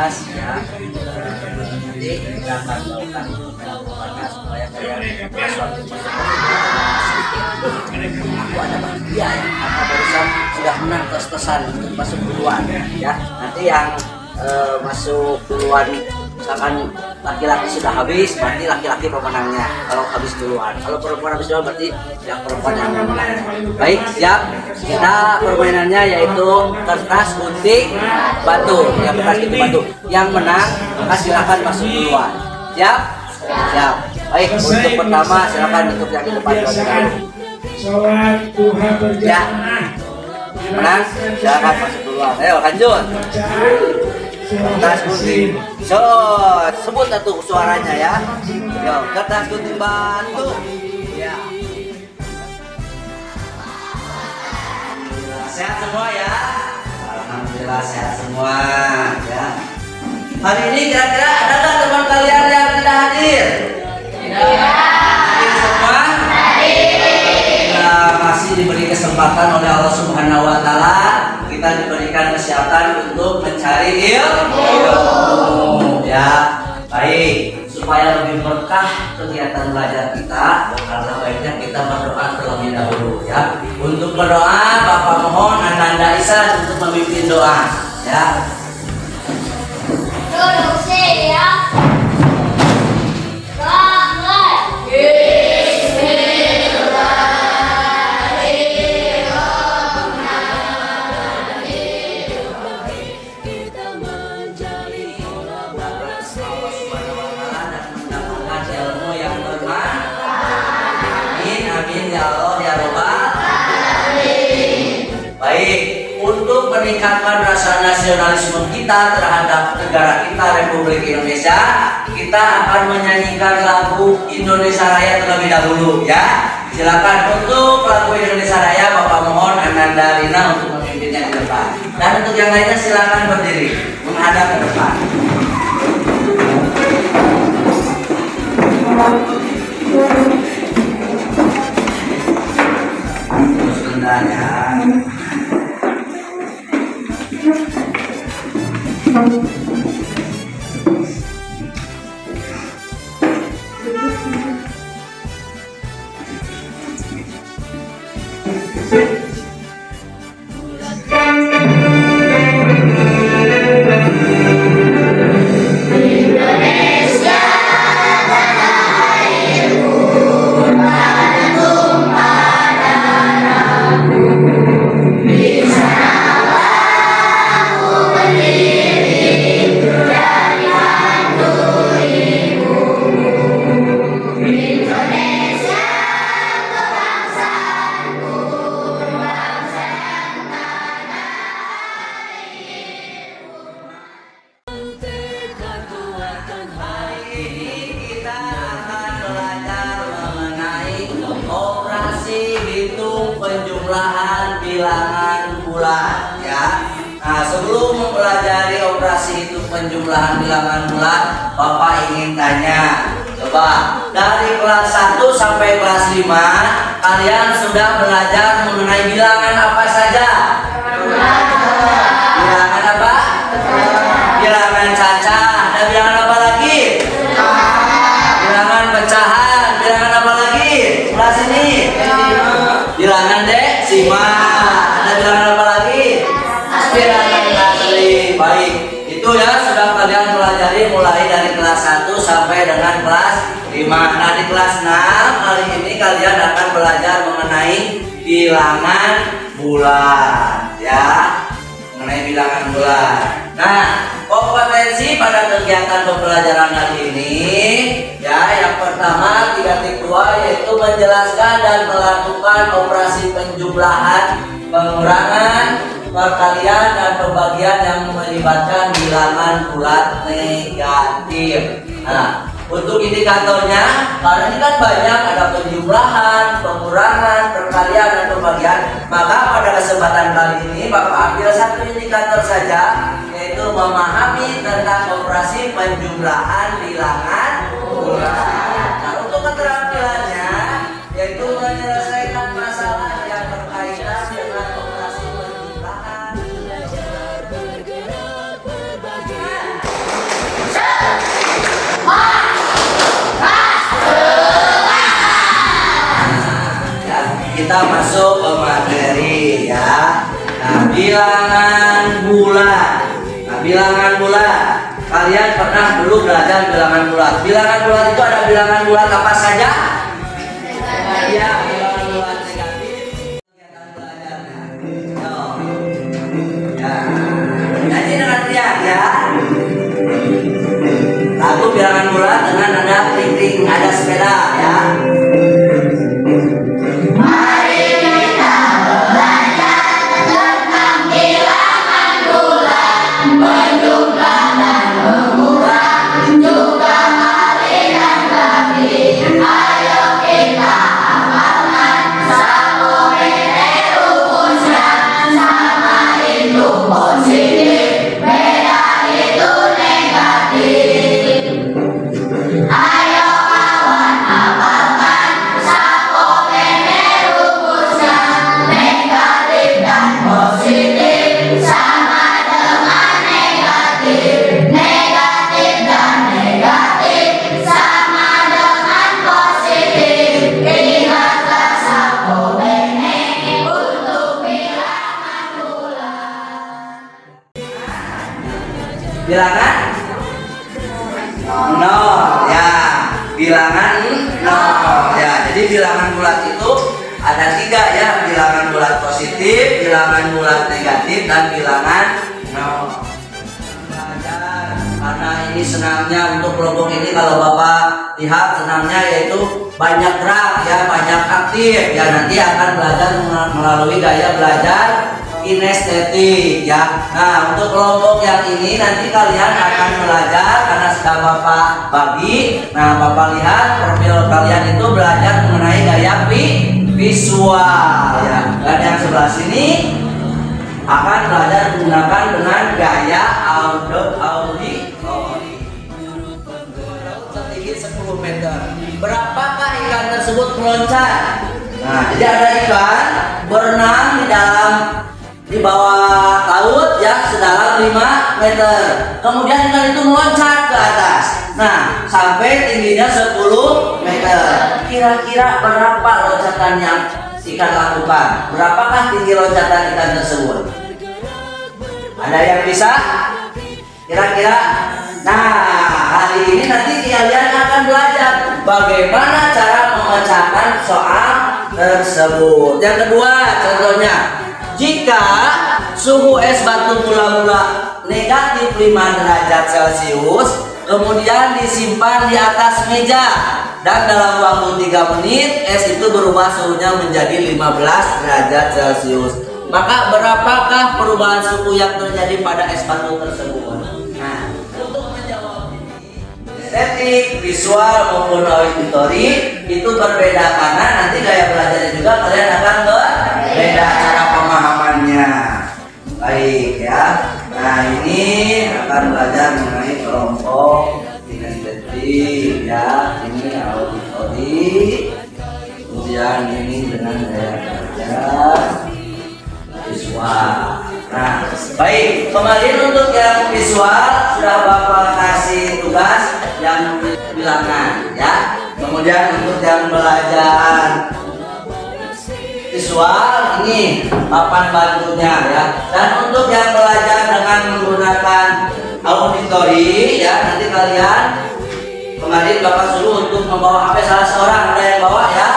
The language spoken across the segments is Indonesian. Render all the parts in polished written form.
terbatas ya. Nanti kita akan melakukan pertemuan supaya kalian aku ada bahagia ya, karena barusan sudah menang tes-tesan untuk masuk duluan ya. Nanti yang masuk duluan misalkan laki-laki sudah habis, berarti laki-laki pemenangnya kalau habis duluan. Kalau perempuan habis duluan berarti yang perempuan yang menang. Baik, siap. Kita permainannya yaitu kertas, gunting, batu. Yang kertas, gunting, batu. Yang menang maka silakan masuk duluan. Siap? Siap. Baik, untuk pertama silakan untuk yang di depan dulu. Ya. Menang, silakan masuk duluan. Ayo lanjut. Kertas, gunting, so sebut satu suaranya ya. Yo, kertas, gunting, batu. Ya. Sehat semua ya. Alhamdulillah sehat semua ya. Hari ini kira-kira ada nggak teman kalian yang tidak hadir? Tidak. Hadir semua? Hadir. Kita masih diberi kesempatan oleh Allah Subhanahu Wa Taala. Kita diberikan kesehatan untuk mencari ilmu ya. Baik, supaya lebih berkah kegiatan belajar kita, karena baiknya kita berdoa terlebih dahulu ya. Untuk berdoa, Bapak mohon Ananda Isa untuk memimpin doa ya. Ya. Meningkatkan rasa nasionalisme kita terhadap negara kita Republik Indonesia, kita akan menyanyikan lagu Indonesia Raya terlebih dahulu ya. Silakan untuk lagu Indonesia Raya Bapak mohon Ananda Rina untuk memimpinnya di depan. Dan untuk yang lainnya silakan berdiri menghadap ke depan. Terus bentar ya. Penjumlahan bilangan bulan ya. Nah, sebelum mempelajari operasi hitung penjumlahan bilangan bulan, Bapak ingin tanya, coba dari kelas 1 sampai kelas 5 kalian sudah belajar mengenai bilangan apa saja? Bilangan apa? Bilangan cacah. Ada bilangan apa lagi? Bilangan pecahan. Bilangan apa lagi? Sebelah sini. Bilangan desimal. Ada bilangan apa lagi? Bilangan asli. Baik, itu ya sudah kalian pelajari mulai dari kelas 1 sampai dengan kelas 5. Nah, di kelas 6 kali ini kalian akan belajar mengenai bilangan bulan ya. Mengenai bilangan bulan. Nah, kompetensi pada kegiatan pembelajaran kali ini ya, yang pertama 3.2 yaitu menjelaskan dan melakukan operasi penjumlahan, pengurangan, perkalian dan pembagian yang melibatkan bilangan bulat negatif. Nah, untuk indikatornya, karena ini kan banyak, ada penjumlahan, pengurangan, perkalian dan pembagian, maka pada kesempatan kali ini Bapak ambil satu indikator saja, yaitu memahami tentang operasi penjumlahan bilangan bulan. Nah, untuk keterampilannya yaitu menyelesaikan masalah yang berkaitan dengan operasi penjumlahan. kita masuk ke materi ya. Nah, bilangan bulat. Nah, bilangan bulat. Kalian pernah dulu belajar bilangan bulat. Bilangan bulat itu ada bilangan bulat apa saja? Ya, bilangan bulat negatif. Kegiatan belajarnya. Ya. Nyanyi dengan teriak ya. Lagu bilangan bulat dengan ada kering-kering, ada sepeda ya. Mari kita belajar tentang bilangan bulat, menjumlah dan mengurang, juga kali dan kali. Ayo kita amalkan, satu ini rumusnya, sama itu positif, beda itu negatif. Ayo kawan amalkan, satu ini rumusnya, negatif dan positif sama dengan negatif, negatif dan negatif sama dengan positif. Ingatlah satu ini untuk bilangan bulat. Bilangan nol ya, bilangan nol ya. Jadi bilangan bulat itu ada 3 ya, bilangan bulat positif, bilangan bulat negatif, dan bilangan nol. Belajar karena ini senamnya untuk kelompok ini, kalau Bapak lihat senamnya yaitu banyak gerak ya, banyak aktif ya. Nanti akan belajar melalui gaya belajar kinestetik ya. Nah, untuk kelompok yang ini nanti kalian akan belajar karena sudah Bapak bagi. Nah, Bapak lihat profil kalian itu belajar mengenai gaya visual ya. Dan yang sebelah sini akan belajar menggunakan dengan gaya auditori. Setinggi 10 meter. Berapakah ikan tersebut meloncat? Nah, jadi ada ikan berenang di bawah laut ya, sedalam 5 meter. Kemudian ikan itu meloncat ke atas. Nah, sampai tingginya 10 meter. Kira-kira berapa loncatan yang ikan lakukan? Berapakah tinggi loncatan ikan tersebut? Ada yang bisa? Kira-kira? Nah, hari ini nanti kalian akan belajar bagaimana cara memecahkan soal tersebut. Yang kedua, contohnya, jika suhu es batu mula-mula negatif 5 derajat Celcius, kemudian disimpan di atas meja, dan dalam waktu 3 menit es itu berubah suhunya menjadi 15 derajat Celcius, maka berapakah perubahan suhu yang terjadi pada es batu tersebut? Nah, untuk menjawab ini, estetik, visual maupun auditori itu berbeda karena nanti gaya belajarnya juga kalian akan berbeda cara pemahamannya. Baik ya. Nah, ini akan belajar mengenai kelompok kinestetik ya. Ini auditori. Kemudian ini dengan gaya belajar visual. Nah, baik. Kemarin untuk yang visual sudah Bapak kasih tugas yang bilangan ya. Kemudian untuk yang belajar visual ini papan bantunya ya. Dan untuk yang belajar dengan menggunakan auditori ya, nanti kalian kemarin Bapak suruh untuk membawa HP salah seorang, ada yang bawa ya.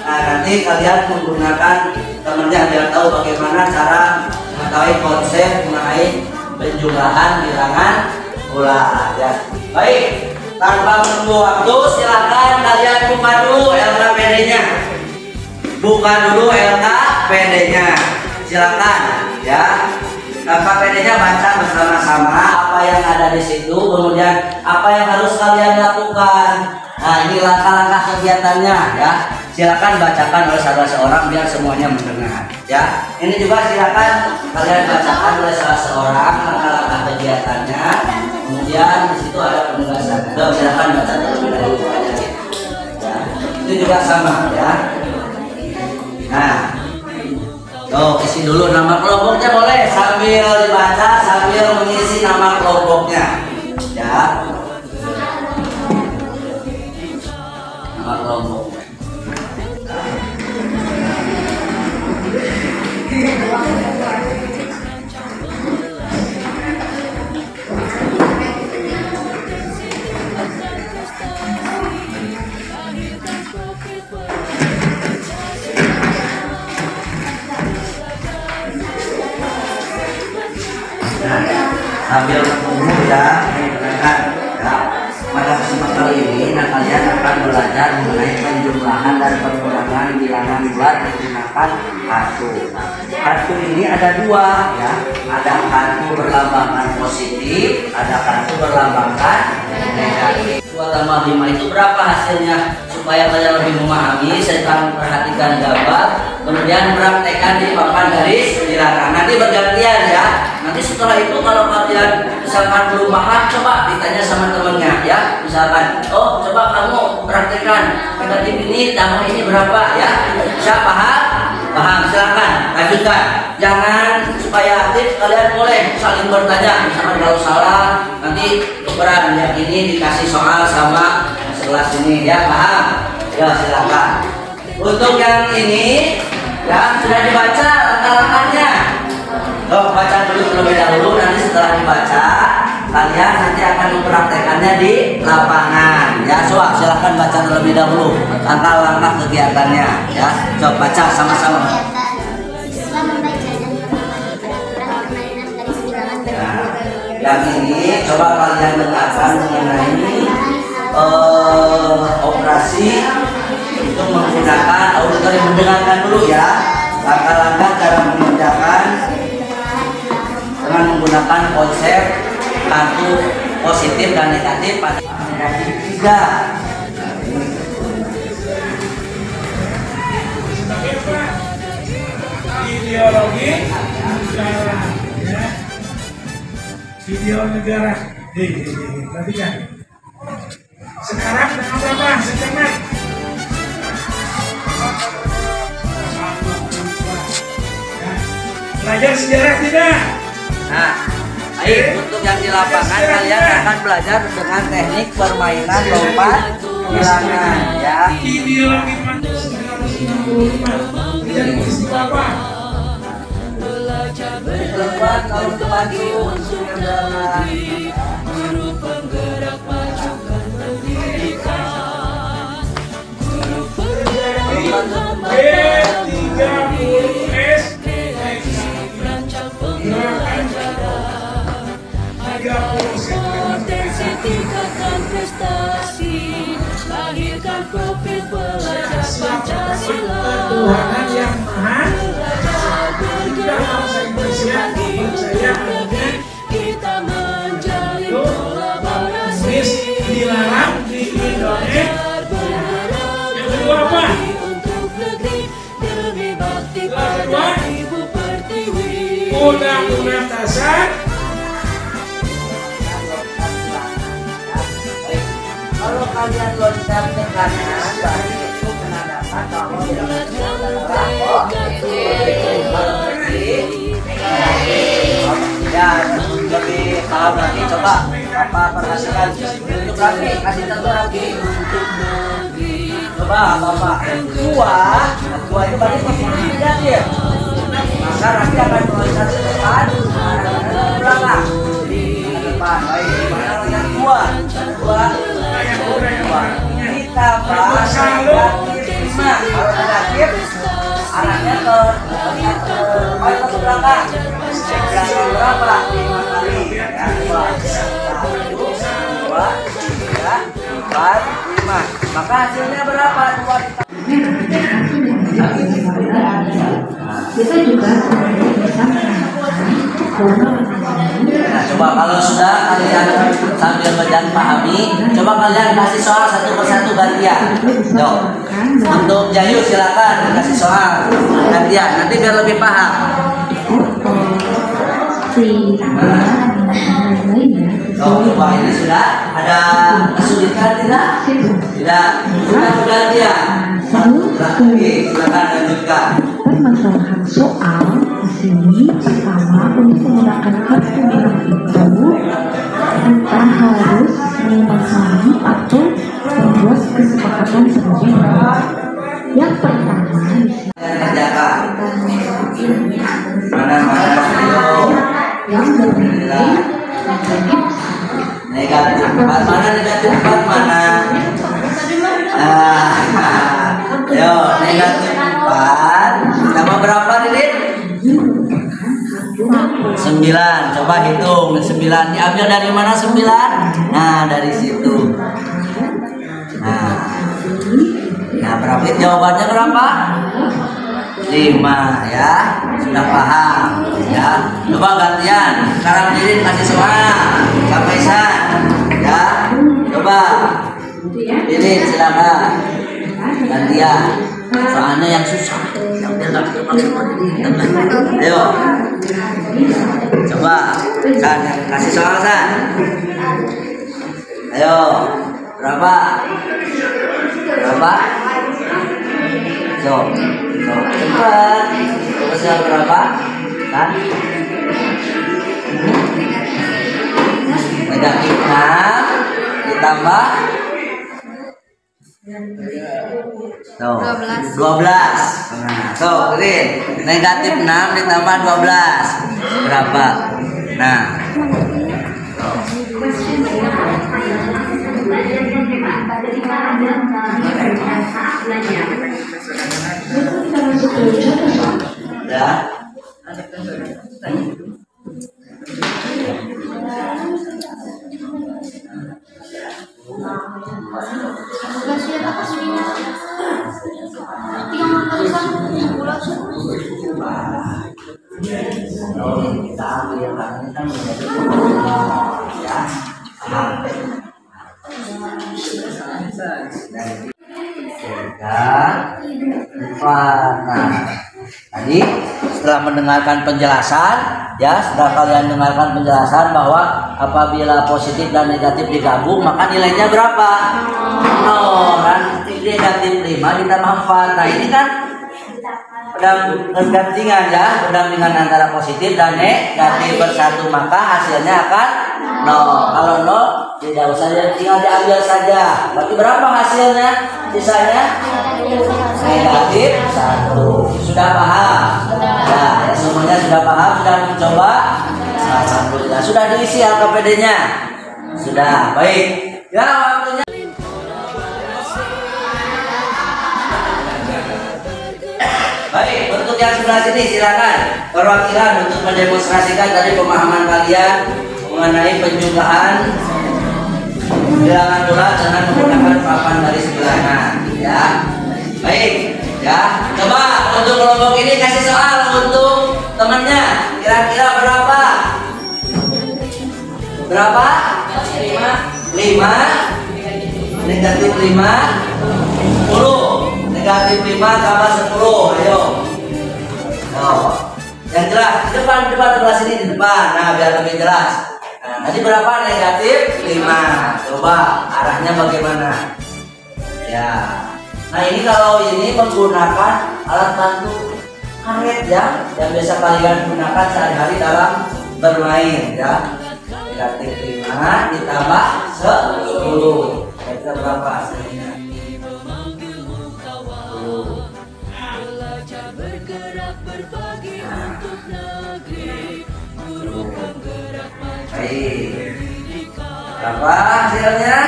Nah, nanti kalian menggunakan temannya biar tahu bagaimana cara mengetahui konsep mengenai penjumlahan bilangan bulat ya. Baik, tanpa menunggu waktu silakan kalian buka dulu LKPD-nya. Buka dulu LKPD-nya. Silakan ya. LKPD-nya baca bersama-sama apa yang ada di situ, kemudian apa yang harus kalian lakukan. Nah, ini langkah-langkah kegiatannya ya. Silakan bacakan oleh salah seorang biar semuanya mendengar ya. Ini juga silakan kalian bacakan oleh salah seorang langkah-langkah kegiatannya. Kemudian di situ ada penugasan. Silakan baca terlebih dahulu aja ya. Itu juga sama ya. Nah, isi dulu nama kelompoknya boleh sambil dibaca sambil mengisi nama kelompoknya ya. Nama kelompok. Nah, sambil menunggu ya, rekan-rekan. Ya, pada kesempatan kali ini, kalian akan belajar mengenai penjumlahan dan pengurangan bilangan bulat menggunakan kartu. Nah, kartu ini ada dua, ya. Ada kartu berlambangkan positif, ada kartu berlambangkan negatif. 2 tambah 5 itu berapa hasilnya? Supaya kalian lebih memahami, saya akan perhatikan gambar, kemudian praktekkan di papan garis bilangan. Nanti bergantian ya. Nanti setelah itu kalau kalian misalkan belum paham, coba ditanya sama temennya ya. Misalkan, oh coba kamu praktekkan negatif ini tambah ini berapa ya? Bisa paham? Paham, silakan lanjutkan. Jangan supaya aktif, kalian boleh saling bertanya. Misalkan kalau salah, nanti tukeran yang ini dikasih soal sama sekelas ini ya, paham? Ya silakan. Untuk yang ini ya sudah dibaca langkah-langkahnya. Oh, baca dulu terlebih dahulu, nanti setelah dibaca kalian nanti akan mempraktekannya di lapangan ya. Coba silahkan baca terlebih dahulu langkah-langkah kegiatannya ya. Coba baca sama-sama. Setelah membaca dan memahami peraturan permainan garis bilangan Yang ini coba kalian dengarkan mengenai operasi untuk menggunakan auditor yang mendengarkan dulu ya. Langkah-langkah cara mengerjakan dengan menggunakan konsep kartu positif dan negatif pada negatif 3. Ideologi negara ya. Video negara. Perhatikan. Sekarang tanggal berapa? September. Ya. Belajar sejarah tidak? Nah, baik, untuk yang di lapangan kalian akan belajar dengan teknik permainan lompat bilangan ya. Ideologi Pancasila 1965 menjadi peristiwa apa? Keluar kalau maju B30S gerakan 30 Potensi tingkatkan prestasi, lahirkan profil pelajar Pancasila. Tuhan yang maha kita bangsa Indonesia saya Kita menjalin kolaborasi, Miss dilarang di Indonesia. Yang kedua apa? untuk negeri demi bakti pada Ibu Pertiwi. Undang-undang dasar kalau kalian loncat ke kanan berarti itu menandakan bahwa ya lebih paham lagi. Coba apa perhatikan untuk lagi kasih contoh lagi. Coba bapak dua itu berarti posisi negatif. Maka nanti akan meloncat ke depan, ke belakang, ke depan. Baik, mana yang dua ditambah negatif 5. Kalau negatif arahnya ke belakang. Yang berapa? 5 kali. Ya, 1, 2, 3, 4, 5. Maka hasilnya berapa? 2 kita juga bisa Nah, coba kalau sudah kalian sambil kalian pahami, coba kalian kasih soal satu persatu gantian. Yo, untuk Jayu silakan kasih soal gantian, nanti biar lebih paham. Oh, coba ini sudah ada kesulitan tidak? Tidak, sudah bergantian. Oke, silakan lanjutkan. Permasalahan soal di sini pertama untuk menggunakan kartu bilang itu kita harus memahami atau membuat kesepakatan berbeda. Yang pertama di sini Kerjakan. Mana yang berbeda negatif 4 mana negatif 4 mana? Yo, negatif 4 tambah berapa Didit? 9. Coba hitung 9. Diambil dari mana 9? Nah, dari situ. Nah, berapa jawabannya berapa? 5 ya. Sudah paham ya. Coba gantian. Sekarang Dirin kasih semangat. Kak Faisan ya. Coba. Dirin silakan. Gantian. Soalnya yang susah. Ayo. Coba. San, kasih soal San. Ayo. Berapa? Berapa? So, cepat. Besar berapa? Kan? Negatif 6 ditambah 12. Nah, Green. Negatif 6 ditambah 12. Berapa? Nah. Ya. Tadi setelah mendengarkan penjelasan ya, setelah kalian dengarkan penjelasan bahwa apabila positif dan negatif digabung maka nilainya berapa? 0 kan? Negatif 5 ditambah 4. Nah ini kan pendampingan ya, pendampingan antara positif dan negatif bersatu maka hasilnya akan 0. Kalau 0 tidak usah, tinggal diambil saja. Berarti berapa hasilnya? Sisanya negatif 1. Sudah paham? Ya, semuanya sudah paham, sudah mencoba. Alhamdulillah. Sudah diisi LKPD-nya? Sudah. Baik. Ya, waktunya. Baik, untuk yang sebelah sini silakan perwakilan untuk mendemonstrasikan tadi pemahaman kalian mengenai penjumlahan bilangan bulat dengan menggunakan papan garis bilangan ya. Baik ya, coba untuk kelompok ini kasih soal untuk temannya, kira-kira berapa? Berapa? 5 negatif 5 10 negatif 5 tambah 10. Ayo. Yang jelas di depan sebelah sini di depan. Nah, biar lebih jelas. Nah, tadi berapa negatif 5? Coba arahnya bagaimana? Ya. Nah, ini kalau ini menggunakan alat bantu karet ya, yang biasa kalian gunakan sehari-hari dalam bermain ya. Negatif 5 ditambah 10. Kira-kira berapa hasilnya? Baik. Berapa hasilnya?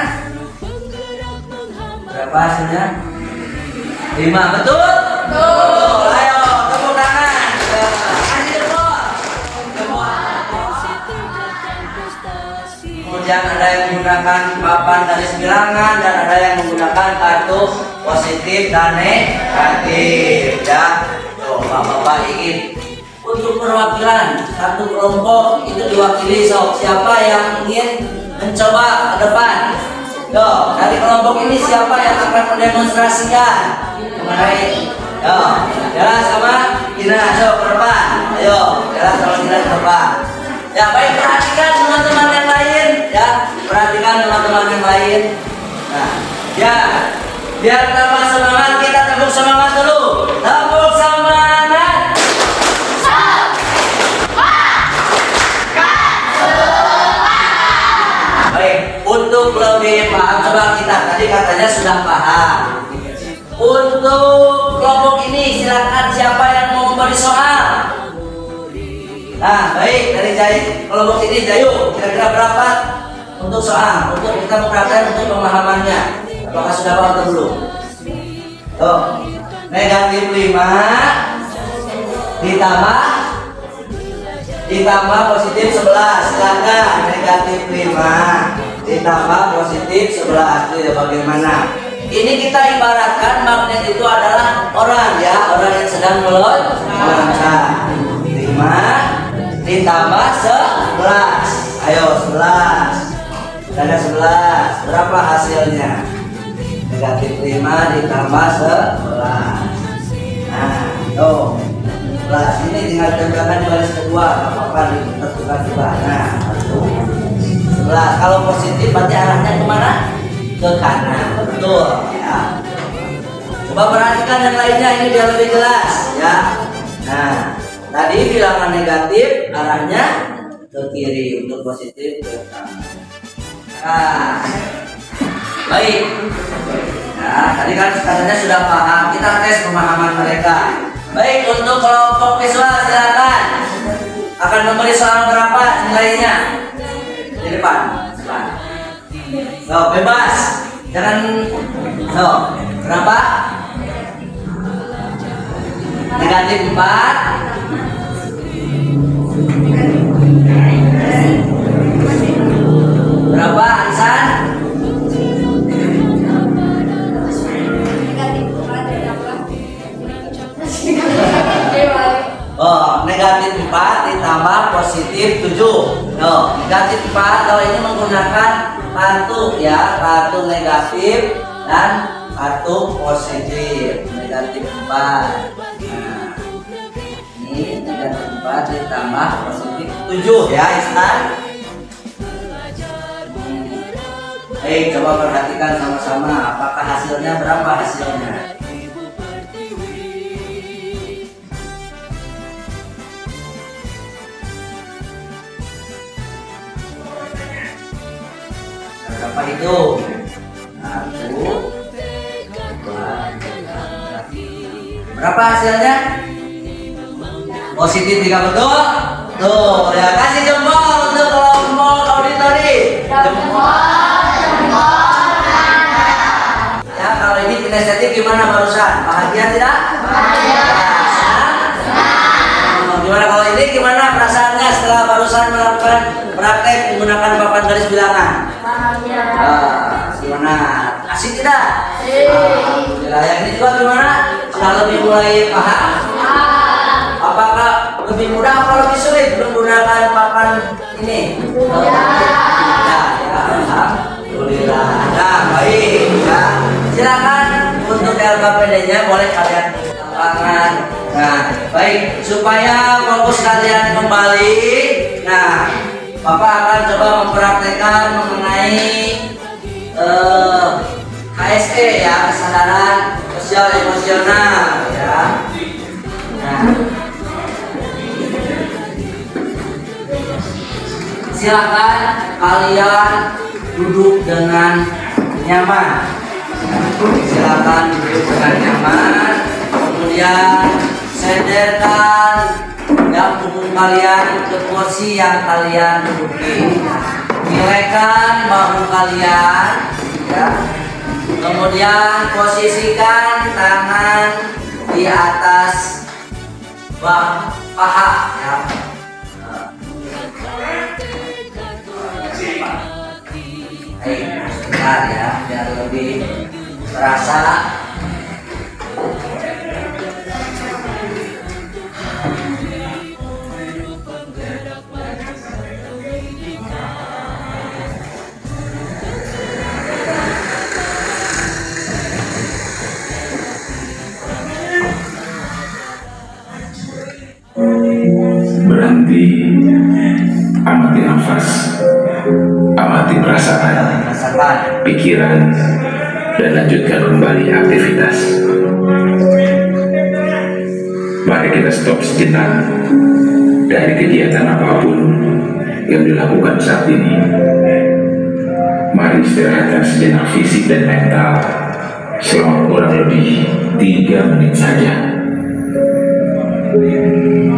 Berapa hasilnya? 5, betul? Betul. Ayo, tepuk tangan. Hasil bos. Kemudian ada yang menggunakan papan garis bilangan dan ada yang menggunakan kartu positif dan negatif ya. Tuh, Bapak-bapak ingin untuk perwakilan satu kelompok itu diwakili, so siapa yang ingin mencoba ke depan? Yo, dari kelompok ini siapa yang akan mendemonstrasikan mengenai? Yo, jelas sama Gina, so ke depan. Ayo, jelas sama Gina ke depan. Ya baik, perhatikan teman-teman yang lain ya, perhatikan teman-teman yang lain. Nah, ya biar tambah semangat kita tepuk semangat dulu. Tepuk semangat. Untuk lebih paham, coba kita tadi katanya sudah paham. Untuk kelompok ini silakan siapa yang mau memberi soal. Nah baik, dari kelompok ini Jayu, kira-kira berapa untuk soal, untuk kita mempraktekkan untuk pemahamannya. Apakah sudah paham atau belum? Tuh, negatif 5 ditambah ditambah positif 11. Silakan. Negatif 5 ditambah positif 11. Itu ya bagaimana? Ini kita ibaratkan magnet itu adalah orang ya, orang yang sedang meloncat. 5 ditambah 11. Ayo 11. Ada 11. Berapa hasilnya? Negatif 5 ditambah 11. Nah, tuh 11. Ini tinggal tempelkan di baris kedua, nggak apa-apa ditentukan juga. Nah, 11. Kalau positif berarti arahnya kemana? Ke kanan. Betul ya. Coba perhatikan yang lainnya, ini biar lebih jelas ya. Nah, tadi bilangan negatif arahnya ke kiri, untuk positif ke kanan. Nah, baik. Nah, tadi kan katanya sudah paham. Kita tes pemahaman mereka. Baik, untuk kelompok visual silakan. Akan memberi soal berapa nilainya? Di depan. So, bebas. Jangan. So, berapa? Negatif 4. Berapa, Ansan? Oh, negatif 4 ditambah positif 7. No, negatif 4 kalau ini menggunakan kartu ya, kartu negatif dan kartu positif. Negatif 4. Nah, ini negatif 4 ditambah positif 7 ya, Istan. Baik, coba perhatikan sama-sama apakah hasilnya, berapa hasilnya. Berapa itu? 1, 2, 3. Berapa hasilnya? Positif 3, betul? Tuh, ya kasih jempol untuk kelompok auditori. Jempol. Ya, kalau ini kinestetik gimana barusan? Bahagia tidak? Bahagia. Gimana kalau ini, gimana perasaannya setelah barusan melakukan praktek menggunakan papan garis bilangan? Gimana? Asik tidak? Alhamdulillah. Yang ini juga gimana? Sudah lebih mulai paham? Apakah lebih mudah atau lebih sulit menggunakan papan ini? Alhamdulillah. Nah, baik ya. Silakan untuk LKPD-nya boleh kalian lapangan. Nah, baik, supaya fokus kalian kembali. Nah, Bapak akan coba mempraktekkan mengenai KSE ya, kesadaran sosial emosional ya. Nah, silakan kalian duduk dengan nyaman. Silakan duduk dengan nyaman. Kemudian senderkan yang punggung kalian ke kursi yang kalian duduki. Nilaikan bahu kalian ya. Kemudian posisikan tangan di atas paha ya. Sebentar ya, biar lebih terasa. Berhenti, amati nafas, amati perasaan, pikiran, dan lanjutkan kembali aktivitas. Mari kita stop sejenak dari kegiatan apapun yang dilakukan saat ini. Mari istirahatkan sejenak fisik dan mental selama kurang lebih 3 menit saja.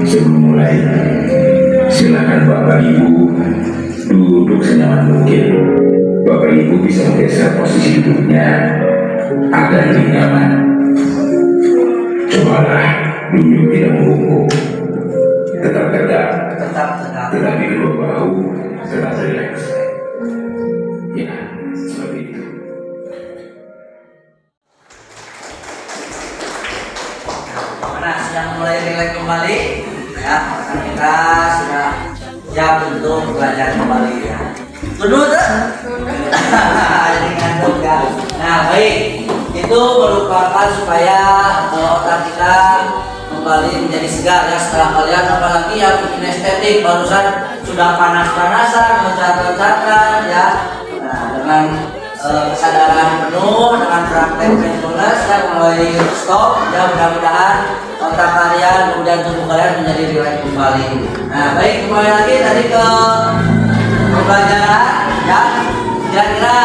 Sebelum mulai, silakan Bapak Ibu duduk senyaman mungkin. Bapak Ibu bisa menggeser posisi duduknya agar lebih nyaman. Cobalah duduk tidak membungkuk, tetap tegak. tetapi kedua bahu tetap rileks. Ya, seperti itu. Mana sudah mulai rileks kembali? Ya, kita sudah siap untuk belajar kembali ya. Tunduk tuh? Jadi ngantuk ya. Nah baik, itu merupakan supaya otak kita kembali menjadi segar ya setelah kalian apalagi yang bikin estetik barusan sudah panas-panasan, loncat-loncatan ya. Nah, dengan kesadaran penuh dengan praktek mindfulness ya mulai stop ya, mudah-mudahan otak kalian kemudian tubuh kalian menjadi rileks kembali. Nah baik, kembali lagi tadi ke pembelajaran ya. Kira-kira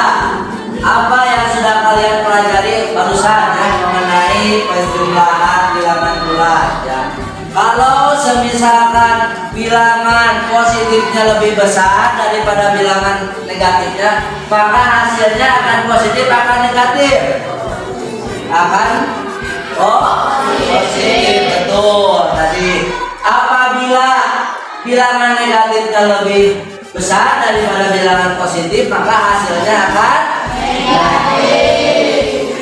apa yang sudah kalian pelajari barusan ya mengenai penjumlahan bilangan bulat ya. Kalau semisalkan bilangan positifnya lebih besar daripada bilangan negatifnya, maka hasilnya akan positif akan negatif? Akan positif, betul tadi. Apabila bilangan negatifnya lebih besar daripada bilangan positif, maka hasilnya akan negatif.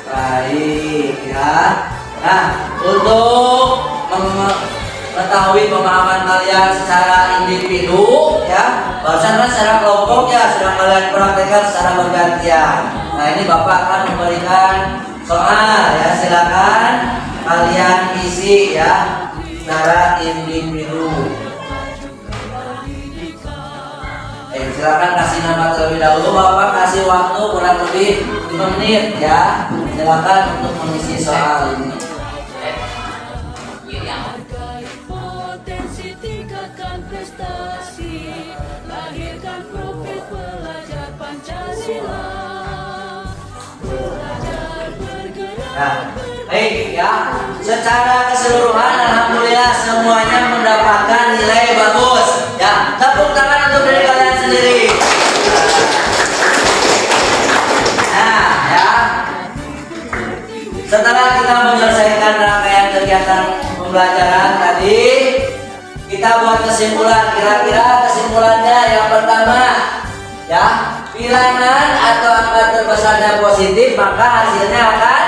Baik ya. Nah, untuk mengetahui pemahaman kalian secara individu ya, barusan kan secara kelompok ya sudah kalian praktekkan secara bergantian. Nah ini Bapak akan memberikan soal ya, silakan kalian isi ya secara individu. Silakan kasih nama terlebih dahulu. Bapak kasih waktu kurang lebih 5 menit ya. Silakan untuk mengisi soal ini. Potensi tingkatkan prestasi, lahirkan profil pelajar Pancasila. Belajar bergerak. Nah, baik ya. Secara keseluruhan alhamdulillah semuanya mendapatkan nilai bagus. Ya, tepuk tangan untuk diri kalian sendiri. Nah, ya. Setelah kita menyelesaikan rangkaian kegiatan pembelajaran tadi, kita buat kesimpulan. Kira-kira kesimpulannya yang pertama, ya, bilangan atau angka terbesarnya positif, maka hasilnya akan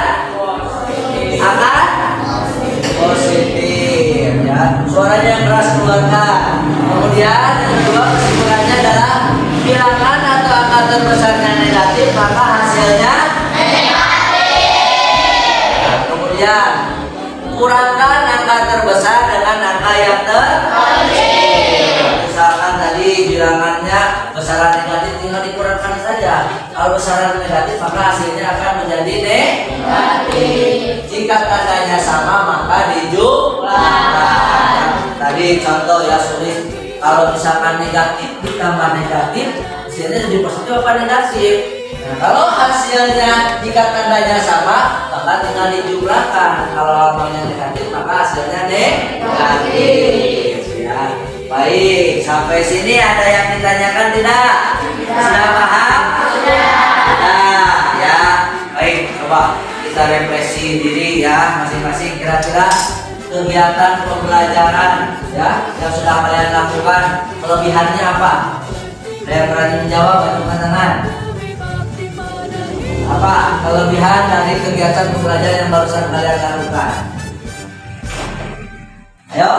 positif. Ya, suaranya yang keras keluarkan. Kemudian yang kedua kesimpulannya adalah bilangan atau angka terbesarnya negatif, maka hasilnya kemudian kurangkan angka terbesar dengan angka yang misalkan tadi bilangannya besaran negatif tinggal dikurangkan saja. Kalau besaran negatif maka hasilnya akan menjadi negatif. Jika tandanya sama maka dijumlahkan. Tadi contoh ya sulit. Kalau misalkan negatif ditambah negatif hasilnya jadi positif apa negatif? Nah, kalau hasilnya jika tandanya sama maka tinggal dijumlahkan. Kalau lambangnya negatif maka hasilnya negatif ya. Baik, sampai sini ada yang ditanyakan tidak? Sudah paham? Sudah ya. Baik, coba kita refleksi diri ya masing-masing. Kira-kira kegiatan pembelajaran ya yang sudah kalian lakukan kelebihannya apa? Ada yang berani menjawab? Acungkan tangan. Apa kelebihan dari kegiatan pembelajaran yang barusan kalian lakukan? Ayo,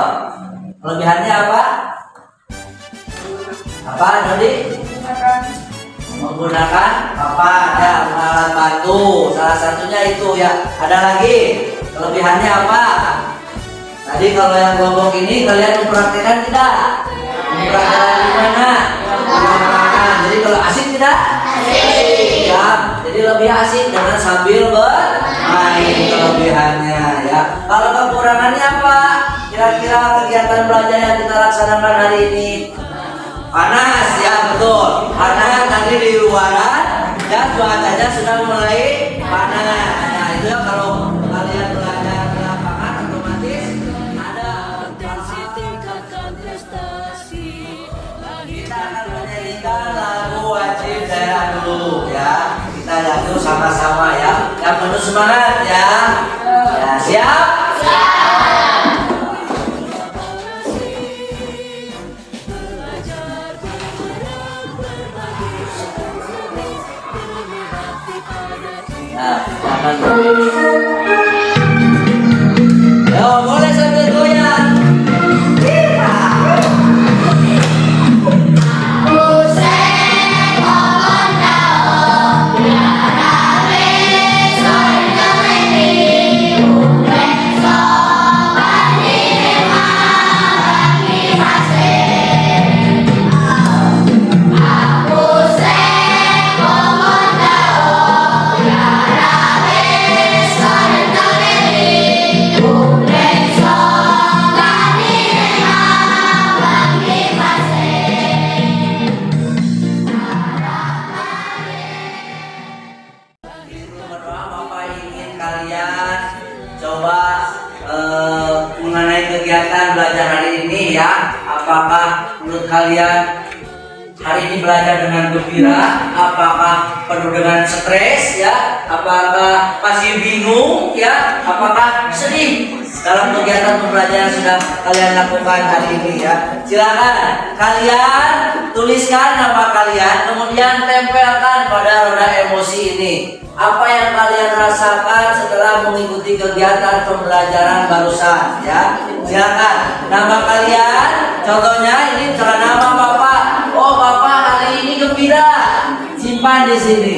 kelebihannya apa? Apa, Dodi? Menggunakan apa? Ya, alat bantu. Salah satunya itu ya. Ada lagi kelebihannya apa? Tadi kalau yang kelompok ini kalian mempraktikkan tidak? Mempraktikkan di mana? Di lapangan. Jadi kalau asik tidak? Asik. Ya, jadi lebih asik dengan sambil bermain kelebihannya ya. Kalau kekurangannya apa? Kira-kira kegiatan belajar yang kita laksanakan hari ini panas ya, betul. Karena tadi di luaran ya cuacanya sudah mulai panas. Nah itu ya kalau kalian belajar di lapangan otomatis ada Potensi tingkatkan prestasi, kita akan menyanyikan lagu wajib daerah dulu ya. Kita nyanyi sama-sama ya. Yang penuh semangat ya. Ya siap? Silakan. Yo, boleh sambil goyang. Kalian coba mengenai kegiatan belajar hari ini ya. Apakah menurut kalian hari ini belajar dengan gembira? Apakah penuh dengan stres ya? Apakah masih bingung ya? Apakah sedih dalam kegiatan pembelajaran yang sudah kalian lakukan hari ini ya? Silakan kalian tuliskan nama kalian, kemudian tempelkan pada roda emosi ini. Apa yang kalian rasakan setelah mengikuti kegiatan pembelajaran barusan ya? Silakan nama kalian. Contohnya ini cara nama Bapak. Oh, Bapak hari ini gembira. Simpan di sini.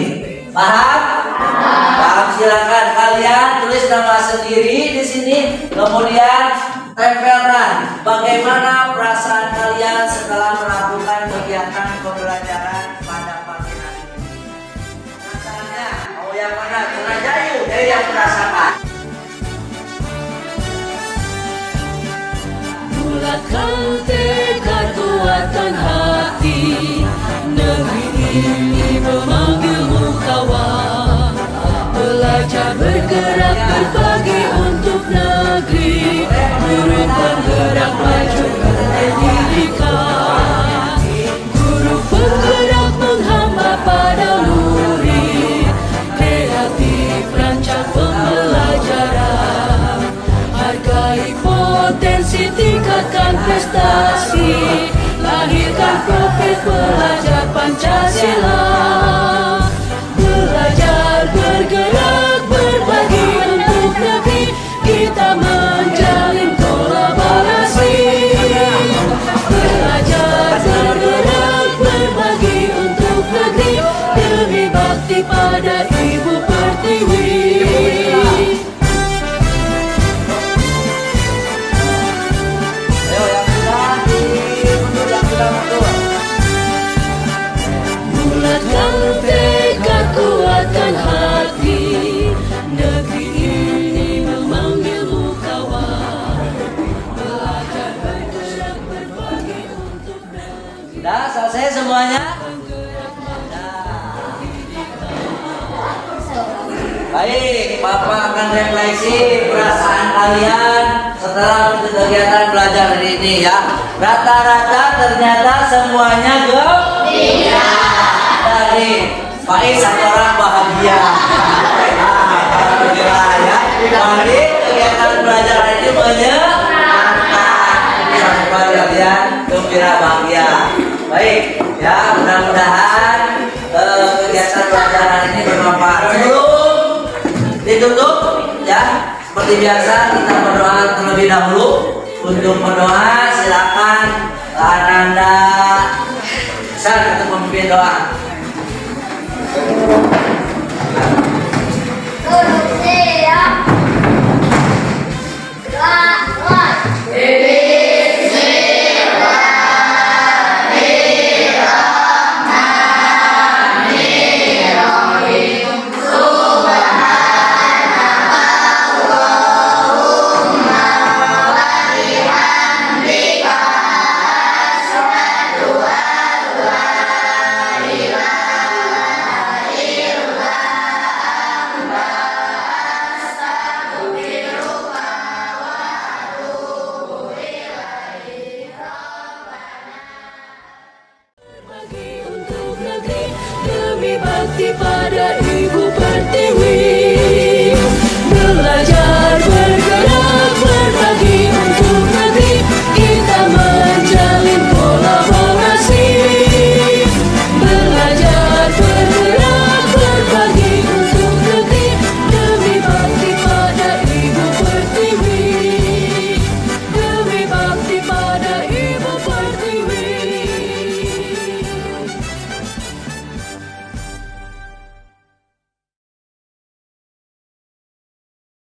Paham? Paham. Silakan kalian tulis nama sendiri di sini. Kemudian tempelkan bagaimana perasaan kalian setelah melakukan kegiatan pembelajaran pada pagi hari ini. Perasaannya mau yang mana? Jangan jayu dari yang merasakan. Bulatkan tekad kuatkan hati, negeri ini memanggilmu kawan. Belajar bergerak berbagi untuk negeri, guru penggerak maju pendidikan. Guru penggerak menghamba pada murid, kreatif rancang pembelajaran. Hargai potensi, tingkatkan prestasi, lahirkan profil pelajar Pancasila. Belajar bergerak berbagi untuk negeri, kita menjalin kolaborasi. Belajar bergerak berbagi untuk negeri, demi bakti pada Ibu Pertiwi. Ayo yang sudah mundur, yang sudah mundur. Bulatkan tekad kuatkan hati, negeri ini memanggilmu kawan. Belajar bergerak berbagi untuk negeri. Sudah selesai semuanya? Baik, Bapak akan refleksi perasaan kalian setelah kegiatan belajar hari ini ya. Rata-rata ternyata semuanya gembira. Dari baik satu orang bahagia. Alhamdulillah ya. Baik, kegiatan belajar hari ini menyenangkan. Supaya kalian gembira bahagia. Baik, ya mudah-mudahan kegiatan belajar hari ini bermanfaat. Ditutup ya, seperti biasa kita berdoa terlebih dahulu. Untuk berdoa silakan Ananda San untuk memimpin doa. Demi bakti